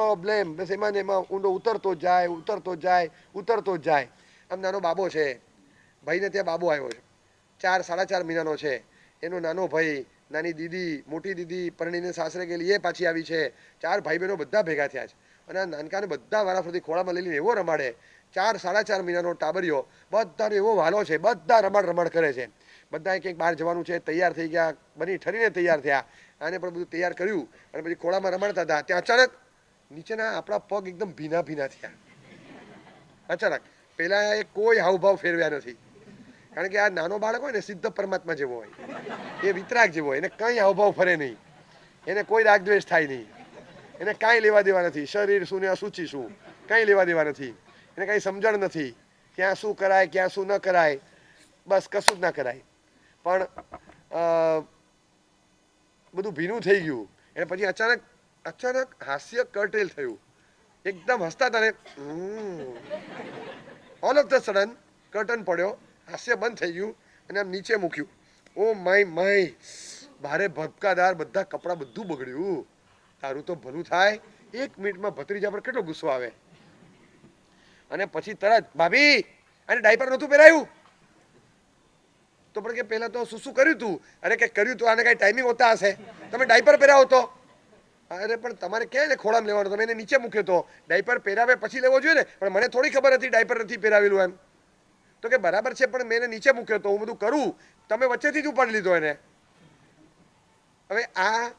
Problem, બસ એમાં ને એમાં ઊંડો ઉતરતો જ જાય. આમ નાનો બાબો છે, ભાઈને ત્યાં બાબો આવ્યો છે, 4 સાડા 4 મહિનાનો છે. એનો નાનો ભાઈ, નાની દીદી, મોટી દીદી પરણીને સાસરે ગયેલી એ પાછી આવી છે. 4 ભાઈ બહેનો બધા ભેગા થયા છે અને આ નાનકાને બધા વારાફરતી ખોળામાં લઈ લઈને એવો રમાડે. 4 સાડા 4 મહિનાનો ટાબરિયો, બધાને એવો વાલો છે, બધા રમાડ કરે છે. બધાએ કંઈક બહાર જવાનું છે, તૈયાર થઈ ગયા, બની ઠરીને તૈયાર થયા. આને પણ બધું તૈયાર કર્યું અને પછી ખોળામાં રમાડતા હતા. ત્યાં અચાનક નીચેના આપણા પગ એકદમ ભીના ભીના થયા. અચાનક પેલા એ કોઈ હાવભાવ ફેરવ્યા નથી, કારણ કે આ નાનો બાળક હોય ને સિદ્ધ પરમાત્મા જેવો હોય, એ વિતરાગ જેવો હોય, એને કંઈ હાવભાવ ફરે નહીં, એને કોઈ રાગદ્વેષ થાય નહીં, એને કાંઈ લેવા દેવા નથી. શરીર શું ને અશુચિ શું કાંઈ લેવા દેવા નથી, એને કાંઈ સમજણ નથી. ક્યાં શું કરાય, ક્યાં શું ન કરાય, બસ કશું જ ના કરાય. પણ બધું ભીનું થઈ ગયું અને પછી અચાનક હાસ્ય કર્ટેલ થયું. એકદમ હસતા હતા ને all of the sudden curtain પડ્યો, હાસ્ય બંધ થઈ ગયું અને આમ નીચે મૂક્યું. ઓ માય, ભારે ભપકાદાર બધા કપડાં બધું બગડ્યું. તારું તો ભલું થાય. 1 મિનિટમાં ભત્રીજા પર કેટલો ગુસ્સો આવે. અને પછી તરત, ભાભી અને ડાયપર નહોતું પહેરાયું? તો પણ કે પહેલા તો શું કર્યું તું? અરે કે કર્યું તું, આને કઈ ટાઈમિંગ હોતા હશે, તમે ડાયપર પહેરાવો તો. અરે પણ તમારે ક્યાં એને ખોળામાં લેવાનો, તમે એને નીચે મૂક્યો તો. ડાયપર પહેરાવે પછી લેવો જોઈએ ને, પણ મને થોડી ખબર હતી ડાયપર નથી પહેરાવેલું એમ. તો કે બરાબર છે, પણ મેં એને નીચે મૂક્યો તો, હું બધું કરું, તમે વચ્ચેથી જ ઉપાડી લીધો એને. હવે આ